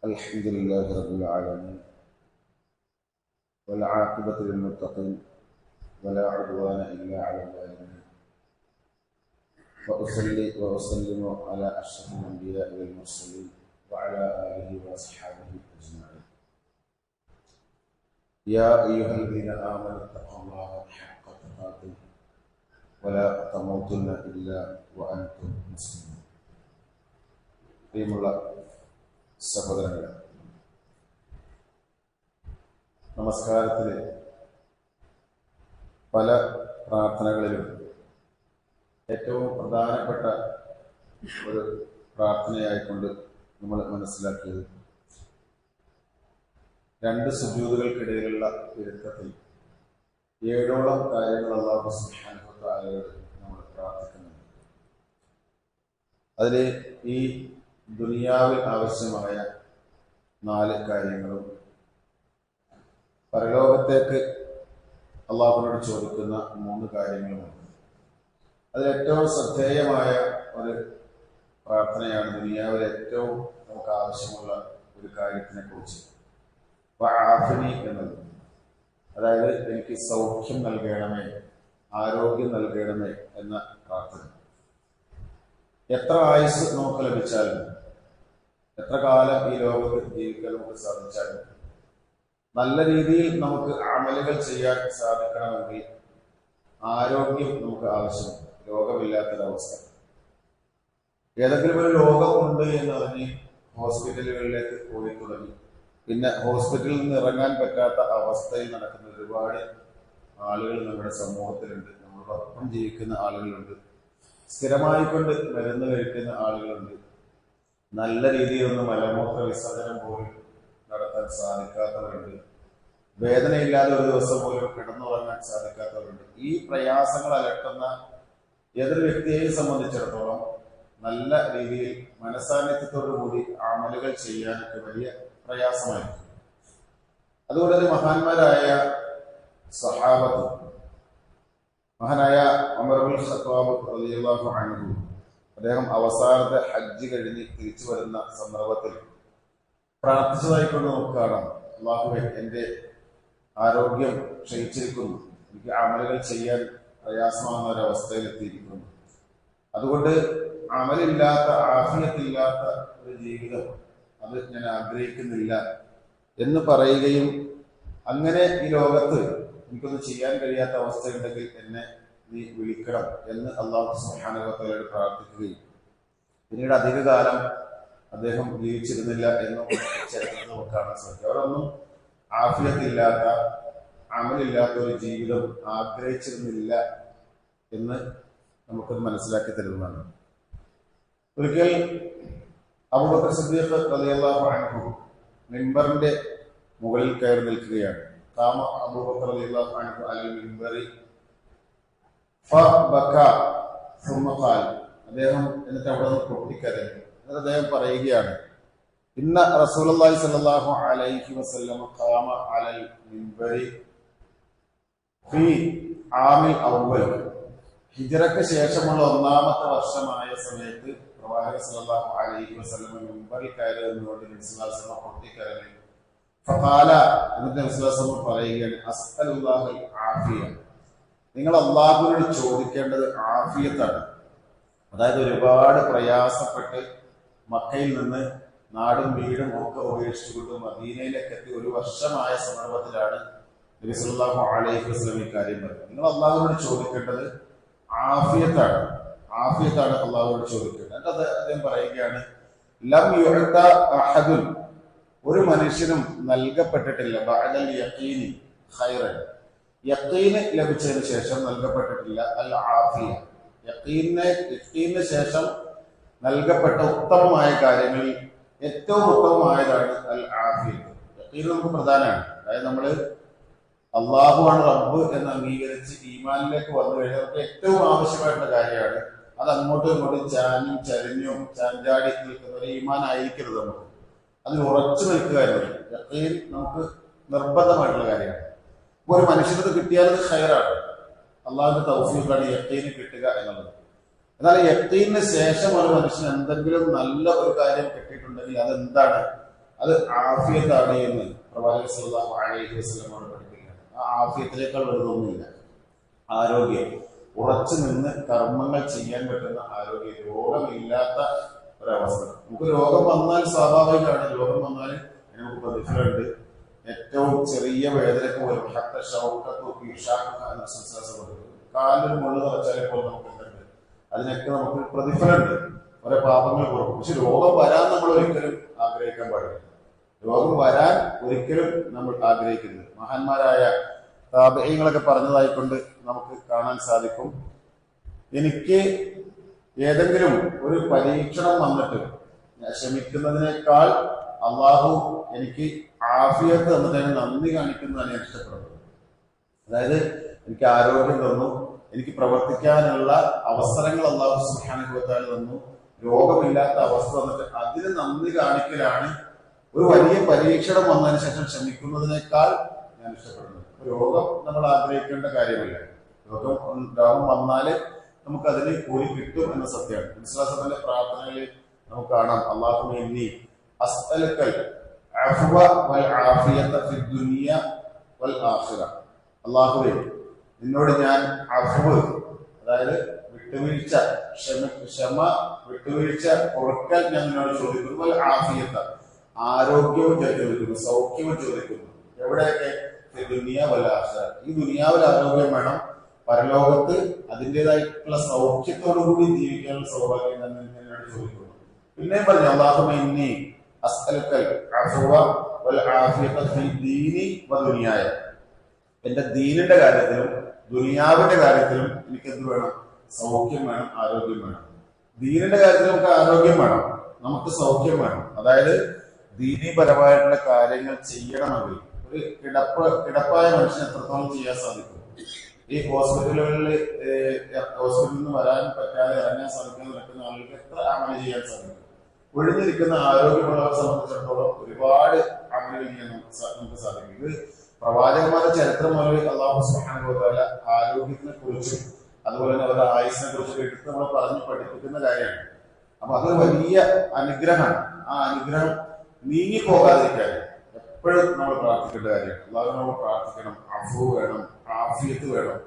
الحمد لله رب العالمين والعاقبة للمتقين ولا عدوان إلا على الظالمين وأصلي وأسلم على أشرف الأنبياء والمرسلين وعلى آله وأصحابه أجمعين. يا أيها الذين آمنوا اتقوا الله حق تقاته ولا تموتن إلا وأنتم مسلمون. പ്രിയമുള്ള സഹോദരങ്ങളെ, നമസ്കാരത്തിലെ പല പ്രാർത്ഥനകളിലും ഏറ്റവും പ്രധാനപ്പെട്ട ഒരു പ്രാർത്ഥനയായിക്കൊണ്ട് നമ്മൾ മനസ്സിലാക്കിയത് രണ്ട് സുജൂദുകൾക്കിടയിലുള്ള ഇരുത്തത്തിൽ 7ഓളം കാര്യങ്ങൾ അല്ലാഹു സുബ്ഹാനഹു വ തആലയോട് നമ്മൾ പ്രാർത്ഥിക്കുന്നുണ്ട്. അതിൽ ഈ ദുനിയാവിൽ ആവശ്യമായ 4 കാര്യങ്ങളും പരലോകത്തേക്ക് അള്ളാഹുവിനോട് ചോദിക്കുന്ന 3 കാര്യങ്ങളുമുണ്ട്. അതിലേറ്റവും ശ്രദ്ധേയമായ ഒരു പ്രാർത്ഥനയാണ് ദുനിയാവിൽ ഏറ്റവും നമുക്ക് ആവശ്യമുള്ള ഒരു കാര്യത്തിനെ കുറിച്ച് വആഫിനി എന്നത്. അതായത് എനിക്ക് സൗഖ്യം നൽകണമേ, ആരോഗ്യം നൽകണമേ എന്ന പ്രാർത്ഥന. എത്ര ആയുസ് നമുക്ക് ലഭിച്ചാലും, എത്ര കാലം ഈ ലോകത്ത് ജീവിക്കാൻ നമുക്ക് സാധിച്ചാലും, നല്ല രീതിയിൽ നമുക്ക് അമലുകൾ ചെയ്യാൻ സാധിക്കണമെങ്കിൽ ആരോഗ്യം നമുക്ക് ആവശ്യമാണ്. രോഗമില്ലാത്തൊരവസ്ഥ, ഏതെങ്കിലും ഒരു രോഗമുണ്ട് എന്നറിഞ്ഞ് ഹോസ്പിറ്റലുകളിലേക്ക് പോയി തുടങ്ങി, പിന്നെ ഹോസ്പിറ്റലിൽ നിന്ന് ഇറങ്ങാൻ പറ്റാത്ത അവസ്ഥയിൽ നടക്കുന്ന ഒരുപാട് ആളുകൾ നമ്മുടെ സമൂഹത്തിലുണ്ട്. നമ്മളോടൊപ്പം ജീവിക്കുന്ന ആളുകളുണ്ട്, സ്ഥിരമായിക്കൊണ്ട് മരുന്ന് കഴിക്കുന്ന ആളുകളുണ്ട്, നല്ല രീതിയിലൊന്നും മലമൂത്ര വിസർജനം പോലും നടത്താൻ സാധിക്കാത്തവരുണ്ട്, വേദനയില്ലാതെ ഒരു ദിവസം പോലും കിടന്നുറങ്ങാൻ സാധിക്കാത്തവരുണ്ട്. ഈ പ്രയാസങ്ങൾ അലട്ടുന്ന ഏതൊരു വ്യക്തിയെയും സംബന്ധിച്ചിടത്തോളം നല്ല രീതിയിൽ മനസാന്നിധ്യത്തോടുകൂടി അമലുകൾ ചെയ്യാനൊക്കെ വലിയ പ്രയാസമായിരിക്കും. അതുകൊണ്ട് തന്നെ മഹാന്മാരായ സഹാബത്ത്, മഹാനായ ഉമർ ഇബ്നുൽ ഖത്താബ് റളിയല്ലാഹു അൻഹു, അദ്ദേഹം അവസാനത്തെ ഹജ്ജ് കഴിഞ്ഞ് തിരിച്ചു വരുന്ന സന്ദർഭത്തിൽ പ്രാർത്ഥിച്ചതായിക്കൊണ്ട് നമുക്ക് കാണാം, അല്ലാഹുവേ, എൻ്റെ ആരോഗ്യം ക്ഷയിച്ചിരിക്കുന്നു, എനിക്ക് അമലുകൾ ചെയ്യാൻ പ്രയാസമാകുന്ന ഒരവസ്ഥയിൽ എത്തിയിരിക്കുന്നു, അതുകൊണ്ട് അമലില്ലാത്ത, ആഫിയത്തില്ലാത്ത ഒരു ജീവിതം അത് ഞാൻ ആഗ്രഹിക്കുന്നില്ല എന്ന് പറയുകയും, അങ്ങനെ ഈ ലോകത്ത് എനിക്കൊന്നും ചെയ്യാൻ കഴിയാത്ത അവസ്ഥയുണ്ടെങ്കിൽ എന്നെ നീ വിളിക്കണം എന്ന് അല്ലാഹു സുബ്ഹാനഹു വ തആലയോട് പ്രാർത്ഥിക്കുകയും പിന്നീട് അധികകാലം അദ്ദേഹം ജീവിച്ചിരുന്നില്ല എന്നും ചരിത്രത്തിൽ നമുക്ക് കാണാൻ സാധിക്കും. അവരൊന്നും ആഫിയത്തില്ലാത്ത, അമലില്ലാത്ത ഒരു ജീവിതം ആഗ്രഹിച്ചിരുന്നില്ല എന്ന് നമുക്കത് മനസ്സിലാക്കി തരുന്നതാണ്. ഒരിക്കൽ അബൂബക്കർ സിദ്ദീഖ് റളിയല്ലാഹു അൻഹു മിമ്പറിന്റെ മുകളിൽ കയറി നിൽക്കുകയാണ്. ഖാമ അബൂബക്കർ റളിയല്ലാഹു അൻഹു അലൽ മിമ്പറി ഫബക സുമ്മ ഖാൽ. അദ്ദേഹം എന്നിട്ട് അവിടെ നിന്ന് പൊട്ടിക്കരഞ്ഞു. എന്നിട്ട് അദ്ദേഹം പറയുകയാണ്, ഇന്ന റസൂലുള്ളാഹി സ്വല്ലല്ലാഹു അലൈഹി വസല്ലം ഖാമ അലൽ മിമ്പറി ഫീ ആമിൽ അവ്വൽ. ഹിജ്റയ്ക്ക് ശേഷമുള്ള 1ാമത്തെ വർഷമായ സമയത്ത് പ്രവാചകൻ സല്ലല്ലാഹു അലൈഹി വസല്ലം മിമ്പറിൽ കയറി നിന്നുകൊണ്ട് നബി സല്ലല്ലാഹു അലൈഹി വസല്ലം പൊട്ടിക്കരഞ്ഞു. ഫഖാല, എന്നിട്ട് നബി സല്ലല്ലാഹു അലൈഹി വസല്ലം പറയുകയാണ്, അസ്അലുല്ലാഹൽ ആഫിയ, നിങ്ങൾ അല്ലാഹുവിനോട് ചോദിക്കേണ്ടത് ആഫിയത്താണ്. അതായത് ഒരുപാട് പ്രയാസപ്പെട്ട് മക്കയിൽ നിന്ന് നാടും വീടും ഒക്കെ ഉപേക്ഷിച്ചുകൊണ്ട് മദീനയിലേക്ക് എത്തി 1 വർഷമായ സന്ദർഭത്തിലാണ് നബി സല്ലല്ലാഹു അലൈഹി വസല്ലം ഈ കാര്യം പറയുന്നത്. നിങ്ങൾ അല്ലാഹുവിനോട് ചോദിക്കേണ്ടത് ആഫിയത്താണ്, ആഫിയത്താണ് അല്ലാഹുവിനോട് ചോദിക്കേണ്ടത്. എന്നിട്ട് അദ്ദേഹം പറയുകയാണ്, ലം യുഅത അഹദുൻ, ഒരു മനുഷ്യനും നൽകപ്പെട്ടിട്ടില്ല, ബഅദൽ യഖീനി ഖൈറൻ, യഖീന് ലഭിച്ചതിന് ശേഷം നൽകപ്പെട്ടിട്ടില്ല അൽ ആഫിയ, യഖീന് ശേഷം നൽകപ്പെട്ട ഉത്തമമായ കാര്യങ്ങളിൽ ഏറ്റവും ഉത്തമമായതാണ് അൽ ആഫിയ. യഖീൻ നമുക്ക് പ്രധാനമാണ്. അതായത് നമ്മൾ അള്ളാഹുവാണ് റബ്ബ് എന്ന് അംഗീകരിച്ച് ഈമാനിലേക്ക് വന്നു കഴിഞ്ഞാൽ നമുക്ക് ഏറ്റവും ആവശ്യമായിട്ടുള്ള കാര്യമാണ്. അത് അങ്ങോട്ടും ഇങ്ങോട്ടും ചാഞ്ഞും ചരിഞ്ഞും ചാഞ്ചാടി നിൽക്കുന്ന ഒരു ഈമാൻ ആയിരിക്കരുത്. നമുക്ക് അതിൽ ഉറച്ചു നിൽക്കുക എന്നത് യഖീൻ നമുക്ക് നിർബന്ധമായിട്ടുള്ള കാര്യമാണ്. ഒരു മനുഷ്യർക്ക് കിട്ടിയാൽ അത് ഖൈറാണ്, അള്ളാഹുവിന്റെ തൗഫീഖാണ് യഖീന് കിട്ടുക എന്നുള്ളത്. എന്നാൽ യഖീനിന് ശേഷം ഒരു മനുഷ്യന് എന്തെങ്കിലും നല്ല ഒരു കാര്യം കിട്ടിയിട്ടുണ്ടെങ്കിൽ അതെന്താണ്? അത് ആഫിയത്താണ് എന്ന് പ്രവാചകൻ സല്ലല്ലാഹു അലൈഹി വസല്ലം പഠിപ്പിക്കുകയാണ്. ആ ആഫിയത്തിനേക്കാൾ വലുതൊന്നുമില്ല. ആരോഗ്യം, ഉറച്ചു നിന്ന് കർമ്മങ്ങൾ ചെയ്യാൻ പറ്റുന്ന ആരോഗ്യം, രോഗമില്ലാത്ത ഒരവസ്ഥ. നമുക്ക് രോഗം വന്നാൽ സ്വാഭാവികമാണ്, രോഗം വന്നാൽ നമുക്ക് പ്രതിഫലമുണ്ട്. ഏറ്റവും ചെറിയ വേദനക്ക് പോലും കാലിൽ മുള്ളു നിറച്ചാൽ ഇപ്പോൾ നമുക്ക് എന്തുണ്ട്, അതിനൊക്കെ നമുക്ക് പ്രതിഫലമുണ്ട്, കുറെ പാപങ്ങൾ കുറവും. പക്ഷെ രോഗം വരാൻ നമ്മൾ ഒരിക്കലും ആഗ്രഹിക്കാൻ പാടില്ല. രോഗം വരാൻ ഒരിക്കലും നമ്മൾ ആഗ്രഹിക്കരുത്. മഹാന്മാരായ താബഈങ്ങളൊക്കെ പറഞ്ഞതായിക്കൊണ്ട് നമുക്ക് കാണാൻ സാധിക്കും, എനിക്ക് ഏതെങ്കിലും ഒരു പരീക്ഷണം വന്നിട്ട് ക്ഷമിക്കുന്നതിനേക്കാൾ അള്ളാഹു എനിക്ക് ആഫിയത്ത് തന്നിട്ട് നന്ദി കാണിക്കുന്നതാണ് ഞാൻ ഇഷ്ടപ്പെടുന്നത്. അതായത് എനിക്ക് ആരോഗ്യം തന്നു, എനിക്ക് പ്രവർത്തിക്കാനുള്ള അവസരങ്ങൾ അള്ളാഹു സുബ്ഹാനഹു വ തആല തന്നു, രോഗമില്ലാത്ത അവസ്ഥ വന്നിട്ട് അതിന് നന്ദി കാണിക്കലാണ് ഒരു വലിയ പരീക്ഷണം വന്നതിന് ശേഷം ക്ഷമിക്കുന്നതിനേക്കാൾ ഞാൻ ഇഷ്ടപ്പെടുന്നത്. രോഗം നമ്മൾ ആഗ്രഹിക്കേണ്ട കാര്യമില്ല. രോഗം വന്നാല് നമുക്ക് അതിന് കൂലി കിട്ടും എന്ന സത്യമാണ്. വിശ്വാസത്തിന്റെ പ്രാർത്ഥനകളിൽ നമുക്ക് കാണാം, അല്ലാഹുമ്മ ഇന്നി അസ്അലുക്കൽ അഫ്വ വൽ ആഫിയത ഫി ദുനിയ വൽ ആഖിറ. അല്ലാഹുവേ, നിന്നോട് ഞാൻ അഫ്വ്, അതായത് വിട്ടുവീഴ്ച, ക്ഷമ, വിട്ടുവീഴ്ച, പൊറുക്കൽ ഞാൻ നിന്നോട് ചോദിക്കുന്നു. വൽ ആഫിയത, ആരോഗ്യവും ചോദിക്കുന്നു, സൗഖ്യവും ചോദിക്കുന്നു. എവിടെയൊക്കെ? ദുനിയ വൽ ആഖിറ. ഈ ദുനിയാവിൽ ആരോഗ്യം വേണം, പരലോകത്ത് അതിൻ്റെതായിട്ടുള്ള സൗഖ്യത്തോടു കൂടി ജീവിക്കാനുള്ള സൗഭാഗ്യം തന്നെ എന്നോട് ചോദിക്കുന്നു. പിന്നെ പറഞ്ഞു, അല്ലാഹുമ്മ ഇന്നി അസ്അലുക്കൽ അഫ്വ വൽ ആഫിയത ഫി ദീനി വ ദുനിയായ. എന്റെ ദീനിന്റെ കാര്യത്തിലും ദുനിയാവിന്റെ കാര്യത്തിലും എനിക്ക് എന്ത് വേണം? സൗഖ്യം വേണം, ആരോഗ്യം വേണം. ദീനിന്റെ കാര്യത്തിൽ നമുക്ക് ആരോഗ്യം വേണം, നമുക്ക് സൗഖ്യം വേണം. അതായത് ദീനീപരമായിട്ടുള്ള കാര്യങ്ങൾ ചെയ്യണമെങ്കിൽ ഒരു കിടപ്പായ മനുഷ്യന് എത്രത്തോളം ചെയ്യാൻ സാധിക്കും? ഈ ഹോസ്പിറ്റലിൽ നിന്ന് വരാൻ പറ്റാതെ ഇറങ്ങാൻ സാധിക്കാതെ നിൽക്കുന്ന ആളുകൾക്ക് എത്ര അമല് ചെയ്യാൻ സാധിക്കും? ഒഴിഞ്ഞിരിക്കുന്ന ആരോഗ്യമുള്ളവരെ സംബന്ധിച്ചിടത്തോളം ഒരുപാട് അമലുകൾ ചെയ്യാൻ നമുക്ക് സാധിക്കും. ഇത് പ്രവാചകന്മാരുടെ ചരിത്രം മുതൽ അല്ലാഹു സുബ്ഹാനഹു വ തആല ആരോഗ്യത്തിനെ കുറിച്ചും അതുപോലെ തന്നെ അവരുടെ ആയുസിനെ കുറിച്ചൊക്കെ എടുത്ത് നമ്മൾ പറഞ്ഞ് പഠിപ്പിക്കുന്ന കാര്യമാണ്. അപ്പൊ അതൊരു വലിയ അനുഗ്രഹമാണ്. ആ അനുഗ്രഹം നീങ്ങിപ്പോകാതിരിക്കാൻ എപ്പോഴും നമ്മൾ പ്രാർത്ഥിക്കേണ്ട കാര്യമാണ്. അല്ലാഹു നമ്മൾ പ്രാർത്ഥിക്കണം, അഫ്വു വേണം, ആഫിയത്ത് വേണം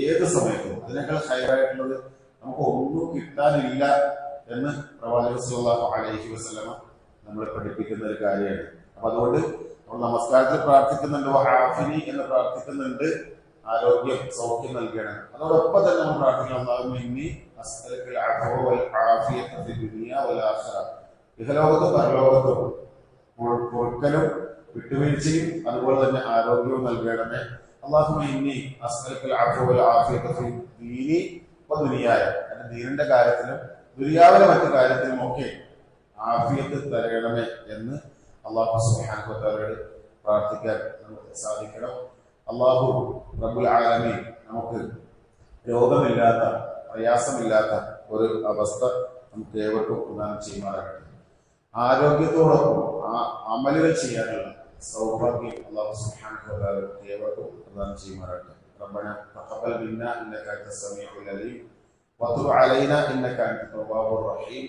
ഏത് സമയത്തും. അതിനേക്കാൾ ഹൈറായിട്ടുള്ളത് നമുക്ക് ഒന്നും കിട്ടാനില്ല എന്ന് പ്രവാചകൻ സല്ലല്ലാഹു അലൈഹി വസല്ലമ നമ്മളെ പഠിപ്പിക്കുന്ന ഒരു കാര്യമാണ്. അപ്പൊ അതുകൊണ്ട് നമ്മൾ നമസ്കാരത്തിൽ പ്രാർത്ഥിക്കുന്നുണ്ട്, ആഫിനി എന്ന് പ്രാർത്ഥിക്കുന്നുണ്ട്, ആരോഗ്യം, സൗഖ്യം നൽകണം. അതോടൊപ്പം തന്നെ നമ്മൾ പ്രാർത്ഥിക്കണം, അല്ലാഹുമ്മ ഇന്നി അസ്അലുക്കൽ അഫ്വ വൽ ആഫിയത ഫി ദുനിയ വൽ ആഖിറ. ഇഹലോകത്തും പരലോകത്തും പൊറുക്കലും വിട്ടുവീഴ്ചയും അതുപോലെ തന്നെ ആരോഗ്യവും നൽകണമേ. അല്ലാഹുമ്മ ഇന്നി അസ്അലുക്കൽ അഫ്വ വൽ ആഫിയത ഫി ദീനി വ ദുനിയായ. എന്റെ ദീനിന്റെ കാര്യത്തിലും ദുനിയാവിലെ മറ്റു കാര്യത്തിലും ഒക്കെ ആഫിയത്ത് തരയണമേ എന്ന് അല്ലാഹു സുബ്ഹാനഹു വ തആലയോട് പ്രാർത്ഥിക്കാൻ നമുക്ക് സാധിക്കണം. അല്ലാഹു റബ്ബുൽ ആലമീൻ നമുക്ക് രോഗമില്ലാത്ത, പ്രയാസമില്ലാത്ത ഒരു അവസ്ഥ നമുക്ക് ഏവർക്കും പ്രദാനം ചെയ്യുമാറാകട്ടെ. ആരോഗ്യത്തോടൊപ്പം ആ അമലുകൾ ചെയ്യാനുള്ള സൗഭാഗ്യം അല്ലാഹു സുബ്ഹാനഹു വ തആല ഏവർക്കും പ്രദാനം ചെയ്യുമാറാകട്ടെ. റബ്ബന തഖബ്ബൽ മിന്നാ ഇന്നക അൻത സമീഉൽ അലീം വതുബ് അലൈനാ ഇന്നക അൻത തവ്വാബുർ റഹീം.